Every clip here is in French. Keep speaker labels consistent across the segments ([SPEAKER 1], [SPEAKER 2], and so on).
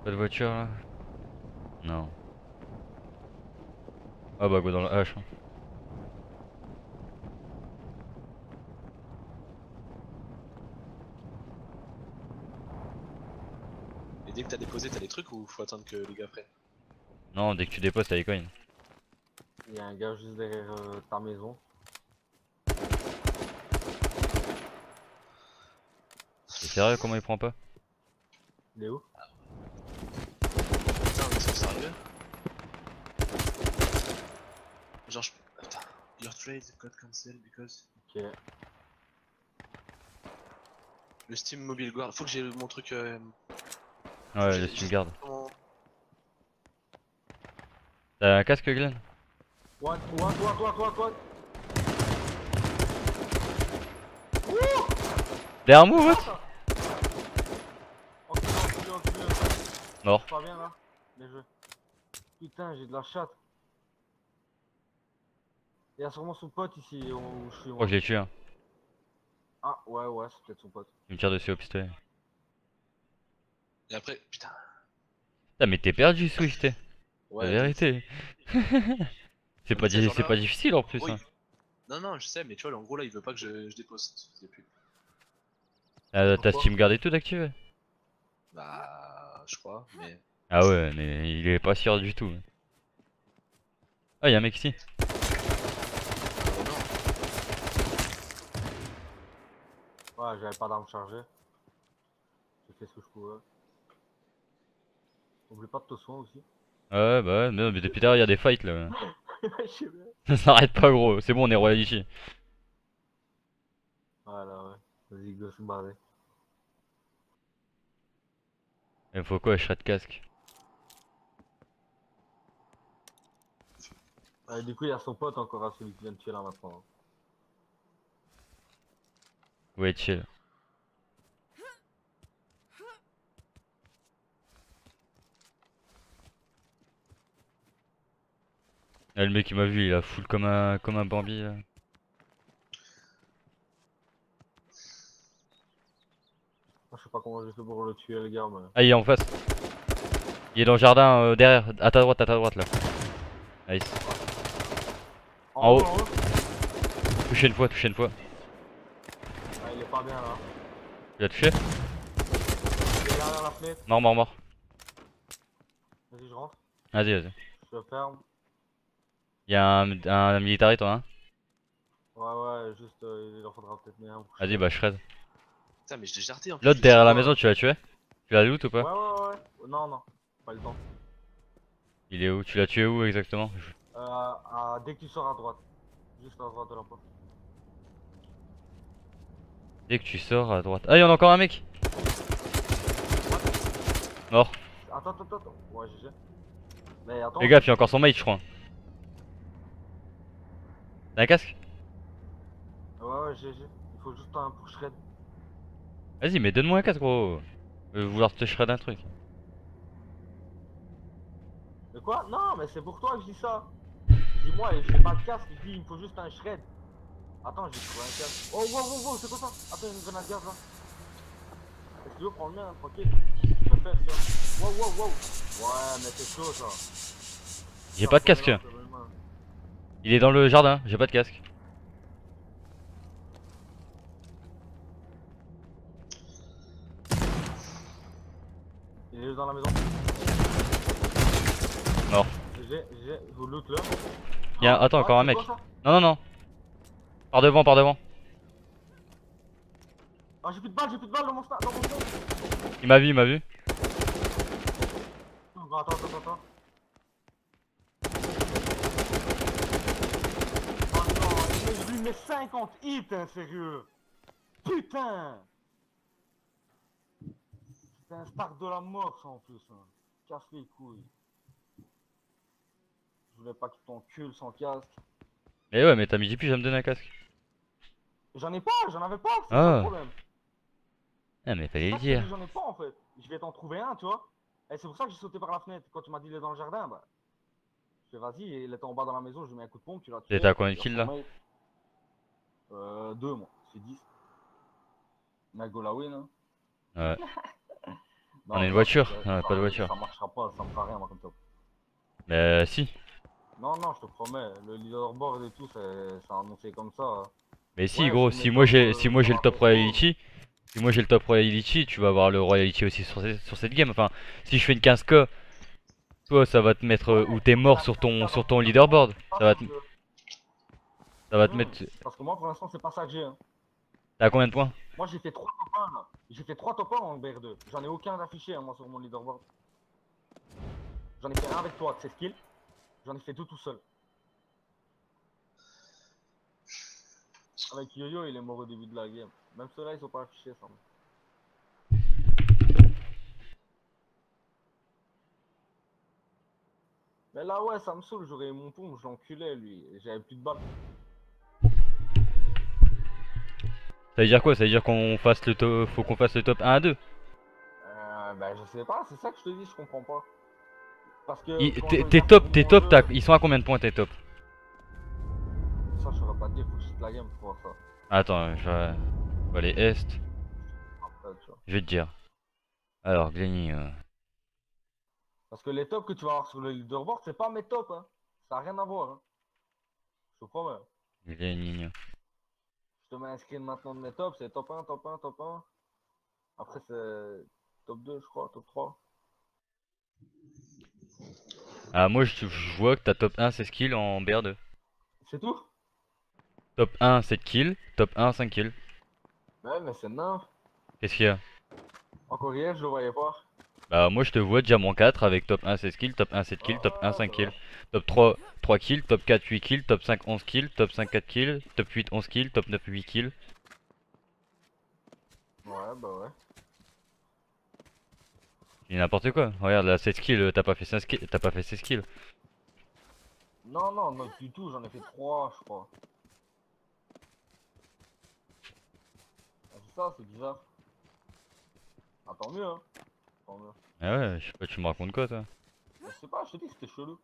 [SPEAKER 1] Pas de voiture là? Non. Ah bah go dans la hache. Hein.
[SPEAKER 2] Et dès que t'as déposé, t'as des trucs ou faut attendre que les gars prennent?
[SPEAKER 1] Non, dès que tu déposes, t'as les coins.
[SPEAKER 3] Il y a un gars juste derrière ta maison.
[SPEAKER 1] T'es sérieux comment il prend pas?
[SPEAKER 3] Il est où?
[SPEAKER 2] Putain, mais ils sont sérieux? Genre, putain. Your trade got cancelled because.
[SPEAKER 3] Ok.
[SPEAKER 2] Le Steam Mobile Guard. Faut que j'ai mon truc. Faut que
[SPEAKER 1] Ouais, laisse tu me gardes.
[SPEAKER 2] comment-
[SPEAKER 1] T'as un casque Glenn?
[SPEAKER 3] What? What?
[SPEAKER 1] Derrière moi, what?
[SPEAKER 3] Enculé.
[SPEAKER 1] Mort.
[SPEAKER 3] Pas bien là? Bien joué. Putain, j'ai de la chatte. Il y a sûrement son pote ici où je suis
[SPEAKER 1] Je crois
[SPEAKER 3] moi.
[SPEAKER 1] que je l'ai tué. Hein.
[SPEAKER 3] Ah, ouais, c'est peut-être son pote.
[SPEAKER 1] Il me tire dessus au pistolet.
[SPEAKER 2] Et après, putain.
[SPEAKER 1] Putain, mais t'es perdu, Swift, t'es. La
[SPEAKER 2] Ouais, de ouf.
[SPEAKER 1] vérité. C'est
[SPEAKER 2] Non, mais tu sais, genre
[SPEAKER 1] c'est
[SPEAKER 2] là,
[SPEAKER 1] pas difficile en
[SPEAKER 2] en
[SPEAKER 1] plus.
[SPEAKER 2] gros,
[SPEAKER 1] Hein.
[SPEAKER 2] non, non, je sais, mais tu vois, en gros, là, il veut pas que je dépose. C'est plus.
[SPEAKER 1] T'as
[SPEAKER 3] Pourquoi?
[SPEAKER 1] Steam Guard et tout d'activer?
[SPEAKER 2] Bah, je crois, mais.
[SPEAKER 1] Ah ouais, mais il est pas sûr du tout. Ah, y'a un mec ici.
[SPEAKER 2] Non.
[SPEAKER 3] Ouais, j'avais pas d'arme chargée. J'ai fait ce que je pouvais. Oublie pas de te soigner aussi.
[SPEAKER 1] Ouais, bah ouais, mais depuis derrière, y'a des fights là.
[SPEAKER 3] Je sais bien.
[SPEAKER 1] Ça s'arrête pas, gros. C'est bon, on est royal ici.
[SPEAKER 3] Voilà, ouais. Vas-y, go, se barrer.
[SPEAKER 1] Il me faut quoi, je de casque?
[SPEAKER 3] Du coup, il y a son pote encore à celui qui vient de tuer là maintenant.
[SPEAKER 1] Ouais, chill. Ah, le mec il m'a vu, il a full comme un Bambi là.
[SPEAKER 3] Je sais pas comment j'ai fait pour le tuer, le gars, mais.
[SPEAKER 1] Ah, il est en face. Il est dans le jardin derrière, à ta droite là. Nice. En haut,
[SPEAKER 3] En haut.
[SPEAKER 1] touché une fois.
[SPEAKER 3] Ah, il est pas bien là.
[SPEAKER 1] Tu l'as touché?
[SPEAKER 3] Il est derrière la fenêtre.
[SPEAKER 1] Mort.
[SPEAKER 3] Vas-y, je rentre.
[SPEAKER 1] Vas-y.
[SPEAKER 3] Je ferme.
[SPEAKER 1] Il y a un military toi, hein?
[SPEAKER 3] Ouais, juste, il en faudra peut-être bien un pour
[SPEAKER 1] Vas-y,
[SPEAKER 3] shred.
[SPEAKER 1] bah shred.
[SPEAKER 2] Putain, mais je l'ai jarté en plus,
[SPEAKER 1] L'autre
[SPEAKER 2] je le tue
[SPEAKER 1] derrière la
[SPEAKER 2] pas.
[SPEAKER 1] maison, tu l'as tué? Tu l'as loot ou pas?
[SPEAKER 3] Non, pas le temps.
[SPEAKER 1] Il est où? Tu l'as tué où exactement?
[SPEAKER 3] Dès que tu sors à droite. Juste à droite de la porte.
[SPEAKER 1] Dès que tu sors à droite. Ah, il y en a encore un mec! Mort.
[SPEAKER 3] Attends. Ouais, GG. Mais attends.
[SPEAKER 1] Fais gaffe, il y a encore son mate, je crois. T'as un casque?
[SPEAKER 3] Ouais, GG. Il faut juste un pour shred.
[SPEAKER 1] Vas-y, mais donne-moi un casque, gros. Je vais vouloir te shred un truc.
[SPEAKER 3] Mais quoi? Non, mais c'est pour toi que je dis ça. Je dis, moi, j'ai pas de casque. Je dis, il me faut juste un shred. Attends, j'ai trouvé un casque. Oh, wow, c'est quoi ça? Attends, il y a une grenade gaz là. Est-ce que tu veux prendre le mien, tranquille? Je peux faire ça. Wow. Ouais, mais c'est chaud ça.
[SPEAKER 1] J'ai pas de casque. Il est dans le jardin, j'ai pas de casque.
[SPEAKER 3] Il est juste dans la maison.
[SPEAKER 1] Mort.
[SPEAKER 3] Je vous loot là.
[SPEAKER 1] Attends, encore un mec. Non. Par devant.
[SPEAKER 3] Ah, j'ai plus de balles dans mon sta- dans mon sta-
[SPEAKER 1] Il m'a vu.
[SPEAKER 3] Oh, attends. Oh non, je lui mets 50 hits, hein, sérieux. Putain. C'est un start de la mort, ça en plus. Hein. Casse les couilles. Je voulais pas qu'il t'encule sans casque.
[SPEAKER 1] Mais ouais, mais t'as mis 10 piges à me donner un casque.
[SPEAKER 3] J'en avais pas, c'est ça le
[SPEAKER 1] Ah.
[SPEAKER 3] problème.
[SPEAKER 1] Ah, mais
[SPEAKER 3] C'est
[SPEAKER 1] fallait le
[SPEAKER 3] ça que je te
[SPEAKER 1] dire.
[SPEAKER 3] dis, j'en ai pas en fait. Je vais t'en trouver un, tu vois. Et c'est pour ça que j'ai sauté par la fenêtre. Quand tu m'as dit il est dans le jardin, bah. Je fais vas-y, il était en bas dans la maison, je lui mets un coup de pompe, tu l'as tué.
[SPEAKER 1] T'as combien de
[SPEAKER 3] Il a
[SPEAKER 1] kills
[SPEAKER 3] son
[SPEAKER 1] là?
[SPEAKER 3] mate. 2 moi, c'est 10. Nago la win, hein.
[SPEAKER 1] Ouais.
[SPEAKER 3] Non,
[SPEAKER 1] On a une
[SPEAKER 3] ça,
[SPEAKER 1] voiture,
[SPEAKER 3] ça-
[SPEAKER 1] on a
[SPEAKER 3] ça-
[SPEAKER 1] pas de voiture.
[SPEAKER 3] Ça marchera pas, ça me fera rien moi comme top.
[SPEAKER 1] Mais si.
[SPEAKER 3] Non, non, je te promets, le leaderboard et tout, c'est annoncé comme ça, hein.
[SPEAKER 1] Mais si
[SPEAKER 3] Ouais,
[SPEAKER 1] gros,
[SPEAKER 3] c'est
[SPEAKER 1] si
[SPEAKER 3] mes
[SPEAKER 1] moi
[SPEAKER 3] top,
[SPEAKER 1] j'ai si moi j'ai
[SPEAKER 3] ça
[SPEAKER 1] le
[SPEAKER 3] va
[SPEAKER 1] top
[SPEAKER 3] faire
[SPEAKER 1] royalty, si moi j'ai le top royalty, tu vas avoir le royalty aussi sur cette game. Enfin, si je fais une 15K, toi ça va te mettre
[SPEAKER 3] Ouais,
[SPEAKER 1] où t'es
[SPEAKER 3] faut que
[SPEAKER 1] mort
[SPEAKER 3] la carte
[SPEAKER 1] sur
[SPEAKER 3] dans
[SPEAKER 1] ton
[SPEAKER 3] le leaderboard,
[SPEAKER 1] leaderboard.
[SPEAKER 3] c'est pas
[SPEAKER 1] Ça va te
[SPEAKER 3] que-
[SPEAKER 1] ça va te mettre.
[SPEAKER 3] Parce que moi pour l'instant c'est pas ça que j'ai, hein.
[SPEAKER 1] T'as combien de points?
[SPEAKER 3] Moi j'ai fait 3 top 1 là. J'ai fait 3 top 1 en BR2. J'en ai aucun d'affiché hein, moi sur mon leaderboard. J'en ai fait un avec toi, c'est skill. J'en ai fait deux tout seul. Avec Yo-Yo il est mort au début de la game. Même ceux-là ils sont pas affichés ça. Mais là ouais ça me saoule, j'aurais eu mon pompe, je l'enculais lui. Et j'avais plus de balles.
[SPEAKER 1] Ça veut dire quoi? Ça veut dire qu'on fasse le top, faut qu'on fasse le top 1 à 2.
[SPEAKER 3] Bah je sais pas, c'est ça que je te dis, je comprends pas. Parce que quand je
[SPEAKER 1] Tes
[SPEAKER 3] regarde
[SPEAKER 1] top,
[SPEAKER 3] sur
[SPEAKER 1] tes
[SPEAKER 3] mon
[SPEAKER 1] top,
[SPEAKER 3] jeu,
[SPEAKER 1] ils sont à combien de points tes top?
[SPEAKER 3] ça je saurais pas te dire, faut que je quitte la game pour voir ça.
[SPEAKER 1] Attends, je vais aller est.
[SPEAKER 3] Après, tu vois.
[SPEAKER 1] Je vais te dire. Alors, Glenny.
[SPEAKER 3] Parce que les tops que tu vas avoir sur le leaderboard, c'est pas mes tops, hein. Ça a rien à voir, hein. Je te promets.
[SPEAKER 1] Glenny.
[SPEAKER 3] Je te mets un screen maintenant de mes tops, c'est top 1, top 1, top 1. Après c'est top 2, je crois, top 3.
[SPEAKER 1] Ah, moi je vois que t'as top 1 c'est skill en BR2.
[SPEAKER 3] C'est tout?
[SPEAKER 1] Top 1 7 kills, top 1 5 kills.
[SPEAKER 3] Ouais, mais c'est nain.
[SPEAKER 1] Qu'est-ce qu'il y a?
[SPEAKER 3] Encore hier, je le voyais pas.
[SPEAKER 1] Bah, moi je te vois diamant 4 avec top 1 16 kills, top 1 7 kills, top 1 5 kills, top 3 3 kills, top 4 8 kills, top 5 11 kills, top 5 4 kills, top 8 11 kills, top 9 8 kills.
[SPEAKER 3] Ouais, bah ouais.
[SPEAKER 1] C'est n'importe quoi. Regarde là 7 kills, t'as pas fait 5 kills, t'as pas fait 16 kills.
[SPEAKER 3] Non, non, non, du tout, j'en ai fait 3, je crois. Ah, c'est ça, c'est bizarre. Ah, tant mieux, hein. Tant mieux.
[SPEAKER 1] Ah ouais, je sais pas, tu me racontes quoi toi?
[SPEAKER 3] Mais je sais pas, je te dis, c'était chelou.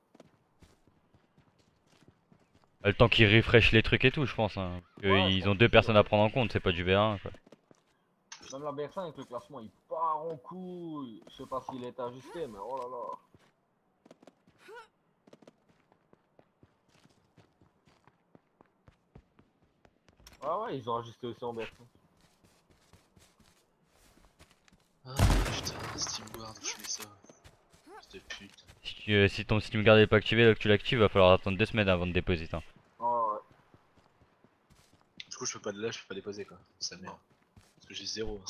[SPEAKER 1] Ah, le temps qu'ils refresh les trucs et tout, je pense. Hein. Parce que
[SPEAKER 3] Ouais, je
[SPEAKER 1] ils
[SPEAKER 3] pense
[SPEAKER 1] ont deux
[SPEAKER 3] aussi,
[SPEAKER 1] personnes
[SPEAKER 3] ouais.
[SPEAKER 1] à prendre en compte, c'est pas du BR1 quoi.
[SPEAKER 3] Même la BR5 avec le classement, il part en couille. Je sais pas s'il est ajusté, mais oh là là. Ah ouais, ils ont ajusté aussi en BR5.
[SPEAKER 2] Ah putain, Steam Guard, je mets ça. Fils de pute.
[SPEAKER 1] Si ton Steam Guard est pas activé, là que tu l'actives, va falloir attendre 2 semaines avant de déposer. Hein.
[SPEAKER 3] Oh ouais.
[SPEAKER 2] Du coup, je peux pas de là, je peux pas déposer quoi. Ça merde. Parce que j'ai 0.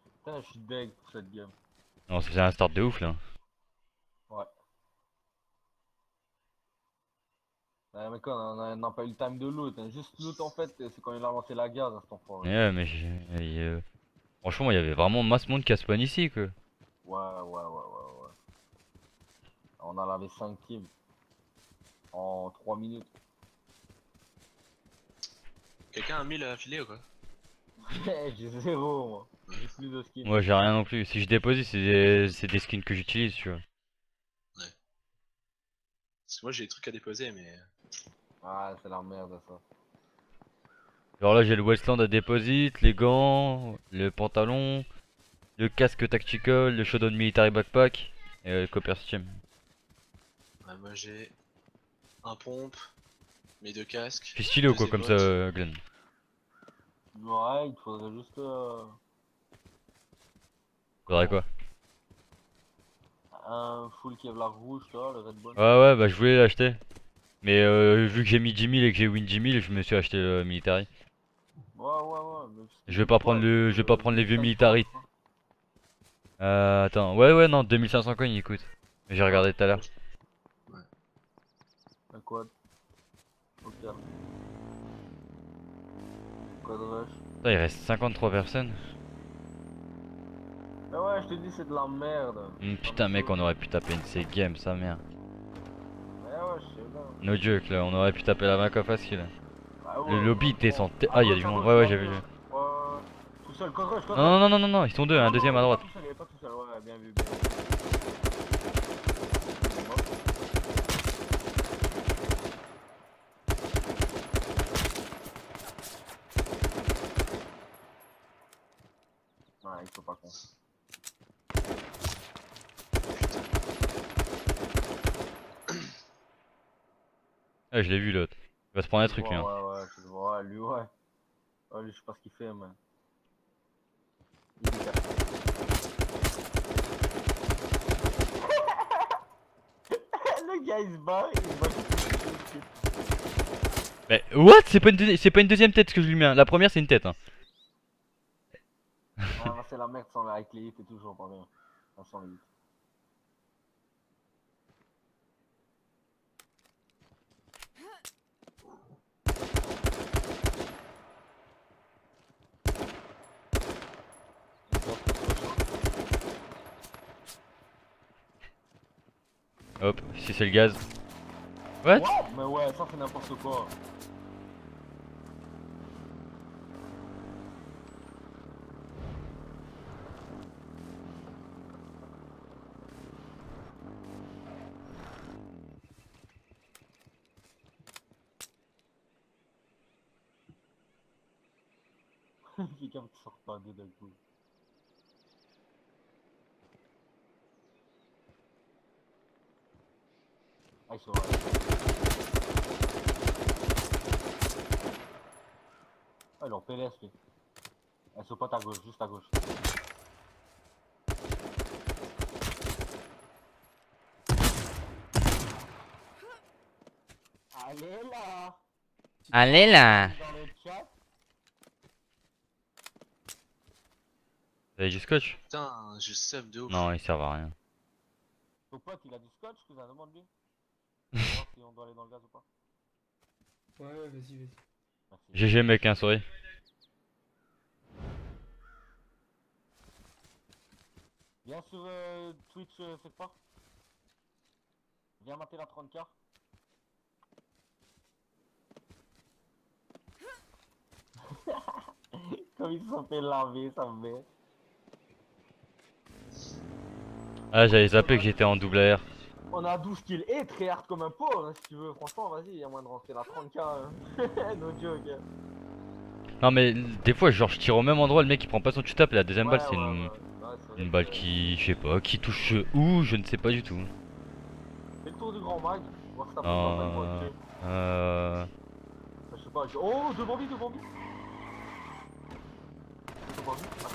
[SPEAKER 3] Putain, je suis deg pour cette game.
[SPEAKER 1] Non, c'est un start de ouf là.
[SPEAKER 3] Ouais. Ouais, mais quoi, on n'a pas eu le time de loot. Hein. Juste loot en fait, c'est quand il a lancé la garde à cet enfant.
[SPEAKER 1] Ouais, mais franchement, il y avait vraiment masse monde qui a spawn ici quoi.
[SPEAKER 3] Ouais. On a lavé 5 teams en 3 minutes.
[SPEAKER 2] Quelqu'un a mis la filet ou quoi?
[SPEAKER 3] J'ai 0 moi. J'ai plus de skins.
[SPEAKER 1] Moi j'ai rien non plus. Si je dépose, c'est des skins que j'utilise, tu vois.
[SPEAKER 2] Parce que moi j'ai des trucs à déposer, mais.
[SPEAKER 3] Ah, c'est la merde ça.
[SPEAKER 1] Alors là, j'ai le Westland à déposer, les gants, le pantalon, le casque tactical, le Shodown Military Backpack et le Copper Steam.
[SPEAKER 2] Ouais, moi j'ai un pompe, mes 2 casques.
[SPEAKER 1] Je suis stylé ou quoi
[SPEAKER 2] deux
[SPEAKER 1] comme ça,
[SPEAKER 2] émotes.
[SPEAKER 1] Glenn?
[SPEAKER 3] Ouais, il te faudrait juste
[SPEAKER 1] Faudrait quoi?
[SPEAKER 3] un full Kevlar rouge, toi, le Red Bull.
[SPEAKER 1] Ouais, bah je voulais l'acheter. Mais vu que j'ai mis 10 000 et que j'ai win 10 000, je me suis acheté le Military.
[SPEAKER 3] Ouais. Mais
[SPEAKER 1] Je vais pas prendre je vais pas prendre les vieux
[SPEAKER 3] 500,
[SPEAKER 1] Military. Attends, ouais, non, 2500 coins, écoute. J'ai regardé tout à l'heure.
[SPEAKER 3] Un quad. Ok. Quad rush.
[SPEAKER 1] Putain, il reste 53 personnes.
[SPEAKER 3] Mais ouais, je te dis, c'est de la merde.
[SPEAKER 1] Putain, mec, on aurait pu taper une C game, sa mère.
[SPEAKER 3] Ouais, je sais bien.
[SPEAKER 1] No joke, là, on aurait pu taper la vainque facile.
[SPEAKER 3] Ah ouais,
[SPEAKER 1] Le lobby était sans tête. Ah,
[SPEAKER 3] à
[SPEAKER 1] y'a
[SPEAKER 3] gauche,
[SPEAKER 1] du
[SPEAKER 3] à
[SPEAKER 1] monde.
[SPEAKER 3] gauche,
[SPEAKER 1] Ouais,
[SPEAKER 3] à
[SPEAKER 1] j'ai vu.
[SPEAKER 3] gauche. Ouais. Tout seul, quad rush, quad
[SPEAKER 1] Non, ils sont deux, un deuxième à droite.
[SPEAKER 3] Il est pas tout seul, ouais, bien vu. Ah, il faut pas con.
[SPEAKER 1] Ah, je l'ai vu l'autre. Il va se prendre un truc lui. Hein.
[SPEAKER 3] Ouais, je le vois, lui, ouais. Ouais, lui, je sais pas ce qu'il fait, mais. Il est là. Le gars, il se bat, il se bat.
[SPEAKER 1] Mais what? C'est pas une deuxième tête que je lui mets. Hein. La première c'est une tête. Hein.
[SPEAKER 3] Ah, bah, c'est la merde sans avec les hits et toujours pas bien. Enfin, sans les hits.
[SPEAKER 1] Hop, si c'est le gaz. What?
[SPEAKER 3] Mais ouais, ça c'est n'importe quoi. Quelqu'un qui sort pas de d'un coup. Ah, ils sont là. Ah, ils ont PLS, lui. Elles sont pas à gauche, juste à gauche. Allez là!
[SPEAKER 1] Allez là!
[SPEAKER 3] Dans le chat.
[SPEAKER 1] Vous avez du scotch?
[SPEAKER 2] Putain, j'ai sub de ouf.
[SPEAKER 1] Non, ils servent à rien.
[SPEAKER 3] Ton pote, il a du scotch, cousin, demande-lui. On va voir si on doit aller dans le gaz ou pas.
[SPEAKER 4] Ouais, ouais, vas-y, vas-y.
[SPEAKER 3] Merci.
[SPEAKER 1] GG mec, hein, sorry.
[SPEAKER 3] Viens sur Twitch, faites pas. Viens mater la 30K. Comme ils se sont fait laver, ça me met.
[SPEAKER 1] Ah, j'avais zappé que j'étais en double AR.
[SPEAKER 3] On a 12 kills et très hard comme un pauvre, hein, si tu veux. Franchement, vas-y, il y a moyen de rentrer la 30K. Hein. No joke. Hein.
[SPEAKER 1] Non, mais des fois, genre, je tire au même endroit, le mec il prend pas son tue-tap et la deuxième balle, c'est
[SPEAKER 3] Ouais, ouais, c'est vrai
[SPEAKER 1] une
[SPEAKER 3] que
[SPEAKER 1] balle qui, je sais pas, qui touche où, je ne sais pas du tout.
[SPEAKER 3] Fais le tour du grand mag. Voir si t'as pas
[SPEAKER 1] Euh...
[SPEAKER 3] de
[SPEAKER 1] Euh...
[SPEAKER 3] Je sais pas. Oh, devant lui, devant lui. Devant lui. Ah,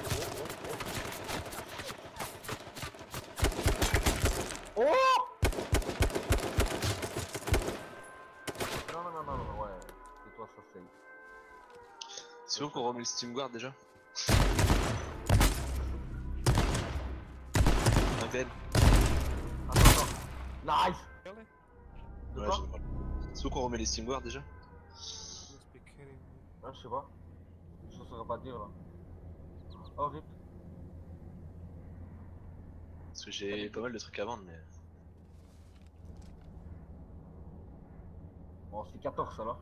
[SPEAKER 3] oh, oh, oh. Non, non, non, non, non, ouais. C'est toi, ça c'est.
[SPEAKER 2] C'est où qu'on remet le Steam Guard déjà? Un bed.
[SPEAKER 3] Attends, attends. Nice. De
[SPEAKER 2] Ouais,
[SPEAKER 3] quoi?
[SPEAKER 2] j'ai parlé. C'est où qu'on remet les Steam Guard déjà?
[SPEAKER 3] Ah, je sais pas. Je saurais pas te dire là. Oh, rip.
[SPEAKER 2] Parce que j'ai pas mal de trucs à vendre, mais.
[SPEAKER 3] Bon, c'est 14 ça là.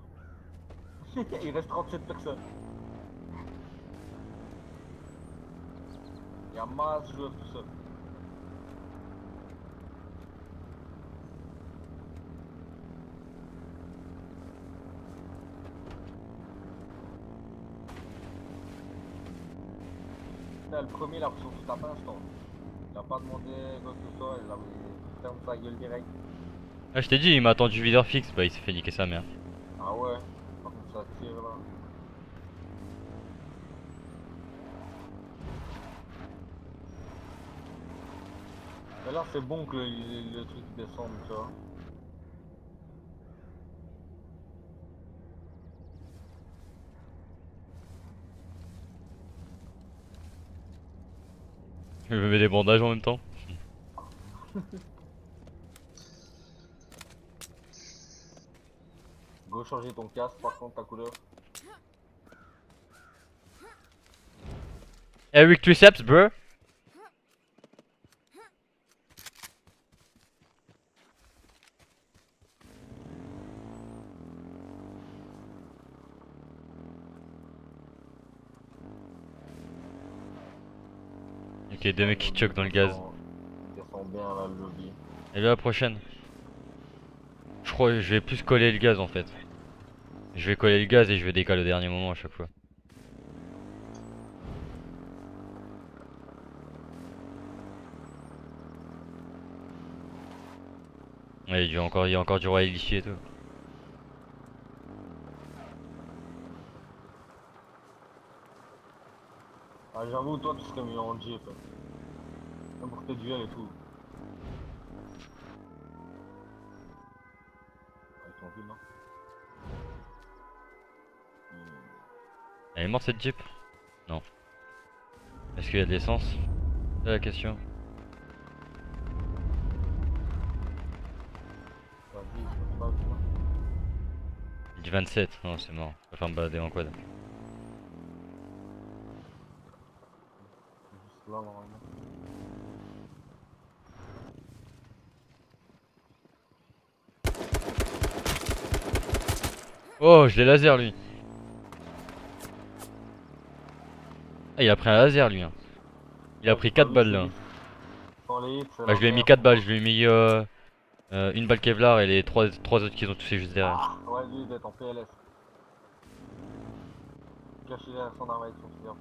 [SPEAKER 3] Il reste 37 personnes. Il y a masse de joueurs tout seul. Là, le premier, il a pris son tout tapin, instant. Il a pas demandé quoi que ce soit, il a fermé sa gueule direct.
[SPEAKER 1] Ah, je t'ai dit, il m'a attendu videur fixe, bah il s'est fait niquer sa mère.
[SPEAKER 3] Ah ouais, par contre ça tire là. Mais là c'est bon que le truc descende, tu vois.
[SPEAKER 1] Je me mets des bandages en même temps.
[SPEAKER 3] Go changer ton casque par contre ta couleur.
[SPEAKER 1] Eric Triceps, bro. Ok, deux mecs qui choquent dans le gaz.
[SPEAKER 3] Ils descendent bien là le lobby.
[SPEAKER 1] Et là, la prochaine. Je crois que je vais plus coller le gaz en fait. Je vais coller le gaz et je vais décaler au dernier moment à chaque fois. Ouais, il y a encore du roi Elie et tout.
[SPEAKER 3] Ah, j'avoue, toi, tu serais mieux en Jeep. Même pour tes duels et tout. Avec ton ville, non?
[SPEAKER 1] Elle est morte cette Jeep? Non. Est-ce qu'il y a de l'essence? C'est la question.
[SPEAKER 3] Vas-y, je sais pas, tu vois.
[SPEAKER 1] Il dit 27, non c'est mort. Je vais faire me balader en quad.
[SPEAKER 3] C'est juste là, normalement.
[SPEAKER 1] Oh, je l'ai laser lui. Ah, il a pris un laser lui. Hein. Il a
[SPEAKER 3] Ouais,
[SPEAKER 1] pris
[SPEAKER 3] j'ai pas
[SPEAKER 1] 4
[SPEAKER 3] vu,
[SPEAKER 1] balles
[SPEAKER 3] c'est
[SPEAKER 1] là.
[SPEAKER 3] vite. Sans les hits, c'est
[SPEAKER 1] Bah,
[SPEAKER 3] la
[SPEAKER 1] je lui ai mis
[SPEAKER 3] merde.
[SPEAKER 1] 4 balles, je lui ai mis une balle Kevlar et les 3 autres qui ont touché juste derrière.
[SPEAKER 3] Ah, ouais, lui, il doit être en PLS. Caché derrière son arme avec son fusil à pompe.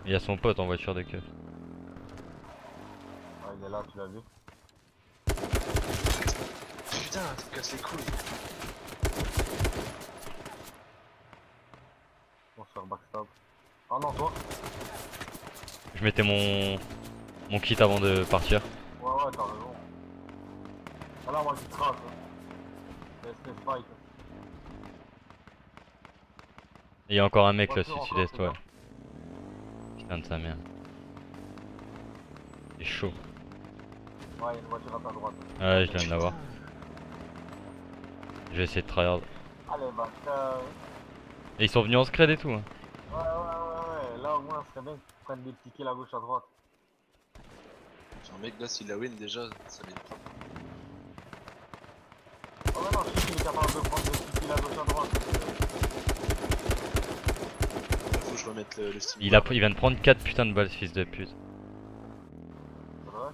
[SPEAKER 1] Il y a son pote en voiture de queue.
[SPEAKER 3] Ouais, il est là, tu l'as vu.
[SPEAKER 2] Putain, tu me casses les couilles.
[SPEAKER 3] On va se faire backstab. Ah non, toi?
[SPEAKER 1] Je mettais mon kit avant de partir.
[SPEAKER 3] Ouais, ouais, t'as raison. Ah là, moi, je trace. Hein. Laisse-les fight.
[SPEAKER 1] Et il y a encore un mec là,
[SPEAKER 3] Voiture encore,
[SPEAKER 1] sud-est,
[SPEAKER 3] c'est
[SPEAKER 1] ouais.
[SPEAKER 3] bien.
[SPEAKER 1] Putain de sa mère. C'est chaud.
[SPEAKER 3] Ouais, il y a une voiture à ta droite.
[SPEAKER 1] Ouais, je viens de l'avoir. Je vais essayer de tryhard.
[SPEAKER 3] Allez, bah,
[SPEAKER 1] Et ils sont venus en scred et tout. Hein.
[SPEAKER 3] ouais. Là, au moins, ce serait bien que tu prennes des petits kills à gauche, à droite.
[SPEAKER 2] Un mec là, s'il la win déjà, ça m'est.
[SPEAKER 3] Oh, mais non, je sais qu'il est capable de prendre des petits kills à gauche, à droite.
[SPEAKER 2] Faut que je remette le Steam.
[SPEAKER 1] Il vient de prendre 4 putains de balles, ce fils de pute.
[SPEAKER 3] C'est vrai?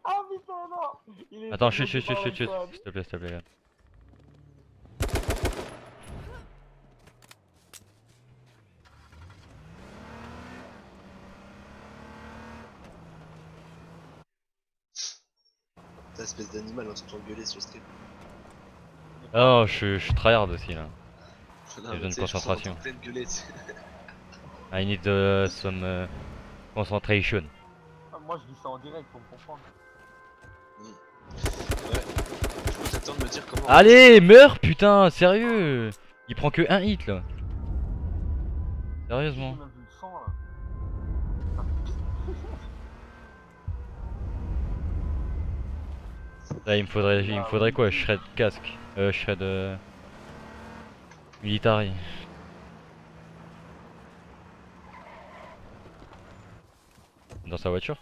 [SPEAKER 3] Ah putain, non! Il est
[SPEAKER 1] Attends,
[SPEAKER 3] bloqué
[SPEAKER 1] chut,
[SPEAKER 3] par la
[SPEAKER 1] s'il
[SPEAKER 3] squad.
[SPEAKER 1] te plaît, s'il te plaît. Là.
[SPEAKER 2] Putain, espèce d'animal, on s'entend gueuler sur le stream.
[SPEAKER 1] Ah non, je suis tryhard aussi là.
[SPEAKER 2] Non,
[SPEAKER 1] J'ai besoin de
[SPEAKER 2] tu sais, je
[SPEAKER 1] concentration.
[SPEAKER 2] t'entends plein de gueuler, tu sais.
[SPEAKER 1] I need some concentration.
[SPEAKER 3] Ah, moi, je dis ça en direct, faut me comprendre.
[SPEAKER 2] Ouais. Du coup, t'attends de me dire comment.
[SPEAKER 1] Allez, meurs putain, sérieux. Il prend que un hit là.
[SPEAKER 3] J'ai
[SPEAKER 1] Sérieusement.
[SPEAKER 3] même vu le sang, là.
[SPEAKER 1] Là, il me faudrait quoi? Shred casque. Shred military. Dans sa voiture?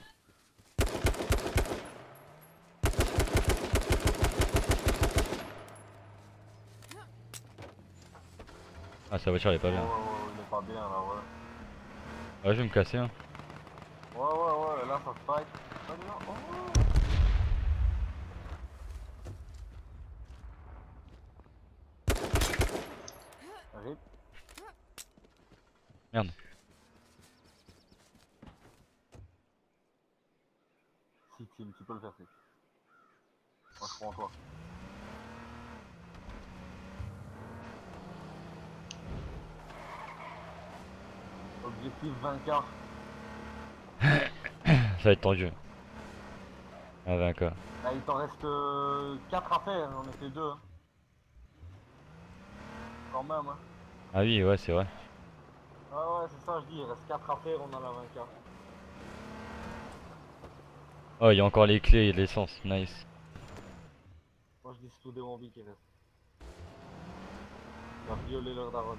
[SPEAKER 1] Ah, sa voiture elle est pas bien.
[SPEAKER 3] Ouais, il est pas bien, là, ouais.
[SPEAKER 1] Ouais, je vais me casser hein.
[SPEAKER 3] Ouais, là, ça se fight. Ah, non, oh. Rip.
[SPEAKER 1] Merde.
[SPEAKER 3] Si, Tim, tu peux le faire, c'est. Moi, je crois en toi. Objectif 20K.
[SPEAKER 1] Ça va être tendu. Ah, 20K.
[SPEAKER 3] Là, il t'en reste 4 à faire, on était 2. Hein. Quand même, hein.
[SPEAKER 1] Ah oui, ouais, c'est vrai.
[SPEAKER 3] Ouais, c'est ça, je dis, il reste 4 à faire, on a la 20K.
[SPEAKER 1] Oh, il y a encore les clés et l'essence. Nice.
[SPEAKER 3] Moi, je dis c'est tout des zombies qui restent. Il va violer leur daronne.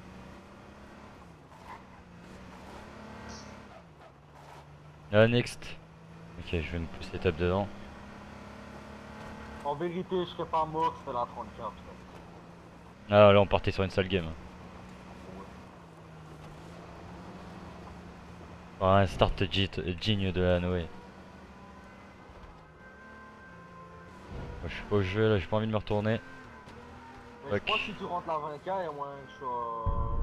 [SPEAKER 1] Ah, next. Ok, je vais me pousser tape dedans.
[SPEAKER 3] En vérité, je serais pas mort, c'était la 30K, putain.
[SPEAKER 1] Ah, là, on partait sur une sale game. Un start digne de la Noé. Moi, je suis pas au jeu là, j'ai pas envie de me retourner.
[SPEAKER 3] Mais
[SPEAKER 1] Ok.
[SPEAKER 3] je crois que si tu rentres la 20K, il y a moyen que je sois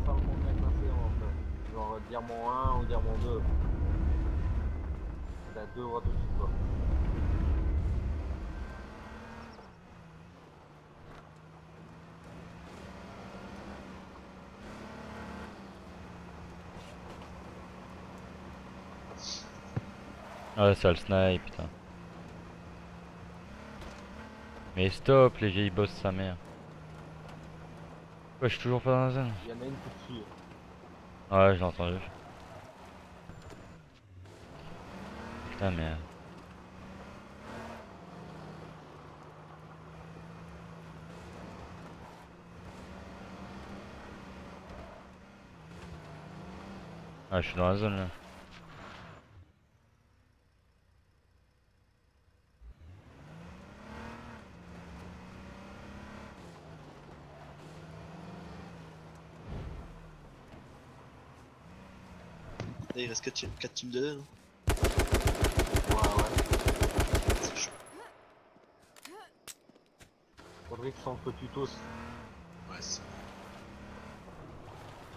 [SPEAKER 3] salement bien classé en fait. Genre diamant 1 ou diamant 2. T'as 2 watts au-dessus de toi.
[SPEAKER 1] Ouais, ça le snipe, putain. Mais stop, les vieilles boss sa mère. Ouais, je suis toujours pas dans la zone.
[SPEAKER 3] Il y en a une qui te suit.
[SPEAKER 1] Ouais, je l'ai entendu. Putain, mais. Ah, je suis dans la zone là.
[SPEAKER 2] Là, il reste 4 teams de 2. Hein.
[SPEAKER 3] Ouais.
[SPEAKER 2] C'est chaud.
[SPEAKER 3] Faudrait qu'ils s'entre tutos.
[SPEAKER 2] Ouais, c'est...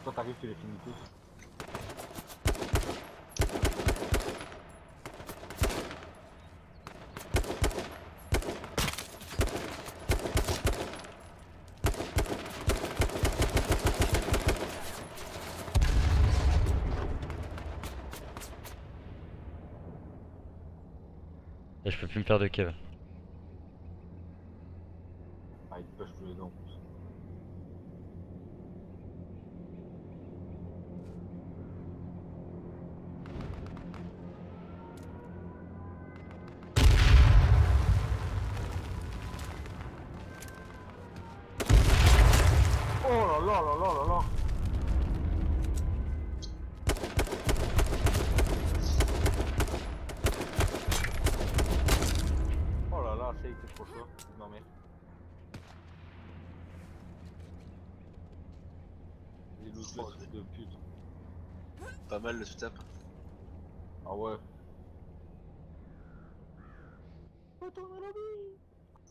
[SPEAKER 3] Toi t'arrives, tu les finis tous.
[SPEAKER 1] Et je peux plus me faire de kev.
[SPEAKER 3] Ah, ils te push tous les deux en plus. Oh là là là là là là. Oh là là, ça a été trop chaud. Non mais. Les looteux,
[SPEAKER 2] Oh,
[SPEAKER 3] trucs de pute.
[SPEAKER 2] Pas mal le sous-tap.
[SPEAKER 3] Ah ouais.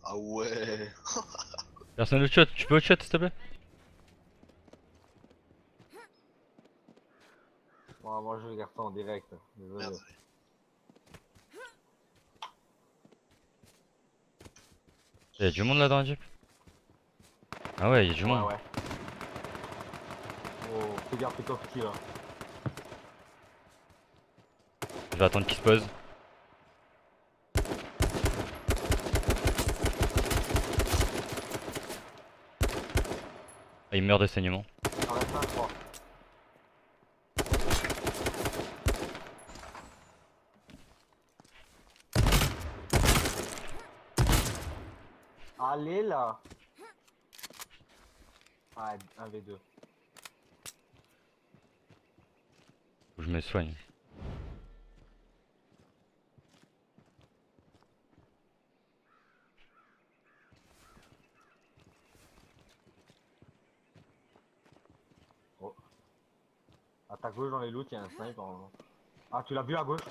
[SPEAKER 2] Ah ouais.
[SPEAKER 1] Personne au chat, tu peux au chat s'il te plaît?
[SPEAKER 3] Bon, moi je regarde ça en direct. Désolé.
[SPEAKER 2] Merde.
[SPEAKER 1] Y'a du monde là dans la jeep? Ah ouais, y'a du monde.
[SPEAKER 3] Ouais. Oh, fais gaffe, fais-toi petit là.
[SPEAKER 1] Je vais attendre qu'il se pose. Ah, il meurt de saignement.
[SPEAKER 3] Arrête ça, je crois. Allez là. Ah, 1v2.
[SPEAKER 1] Faut que je me soigne.
[SPEAKER 3] Oh. À ta gauche dans les loots, il y a un sniper. Ah, tu l'as vu à gauche?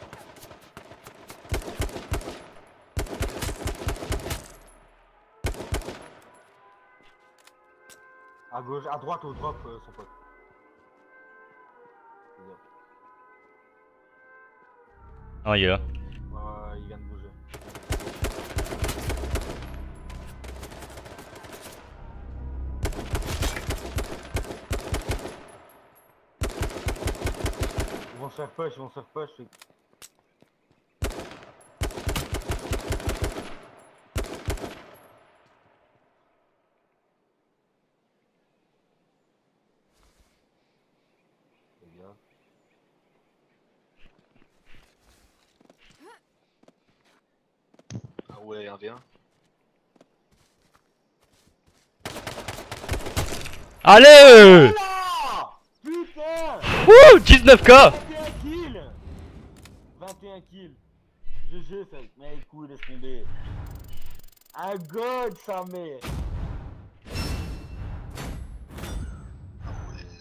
[SPEAKER 3] À gauche, à droite au drop, son pote.
[SPEAKER 1] Ah, il est là.
[SPEAKER 3] Il vient de bouger. Ils vont se faire push, Fais gaffe.
[SPEAKER 2] Ah ouais, 1v1.
[SPEAKER 1] Allez!
[SPEAKER 3] Ah putain!
[SPEAKER 1] Wouh! 19K!
[SPEAKER 3] 21 kills! 21 kills! GG, ça mec, cool, laisse tomber. Un god, sa mère!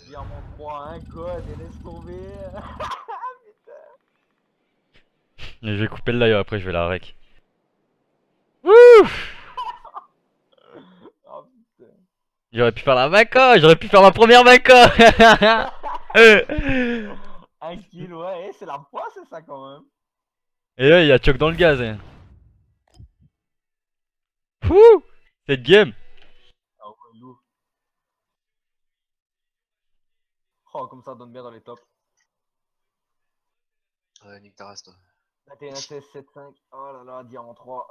[SPEAKER 3] Diamant 3, un god, et laisse tomber.
[SPEAKER 1] Je vais couper le live après, je vais la rec. Wouh!
[SPEAKER 3] Oh putain.
[SPEAKER 1] J'aurais pu faire la vaca, j'aurais pu faire ma première vaca.
[SPEAKER 3] Un kill, ouais, c'est la poisse ça quand même.
[SPEAKER 1] Et là, il y a choc dans le gaz. Hein. Fouh! Cette game!
[SPEAKER 3] Ah ouais, lourd. Oh, comme ça donne bien dans les tops.
[SPEAKER 2] Ouais, nique ta race, toi.
[SPEAKER 3] 21, 16, 7, 5. Oh là là, diamant 3.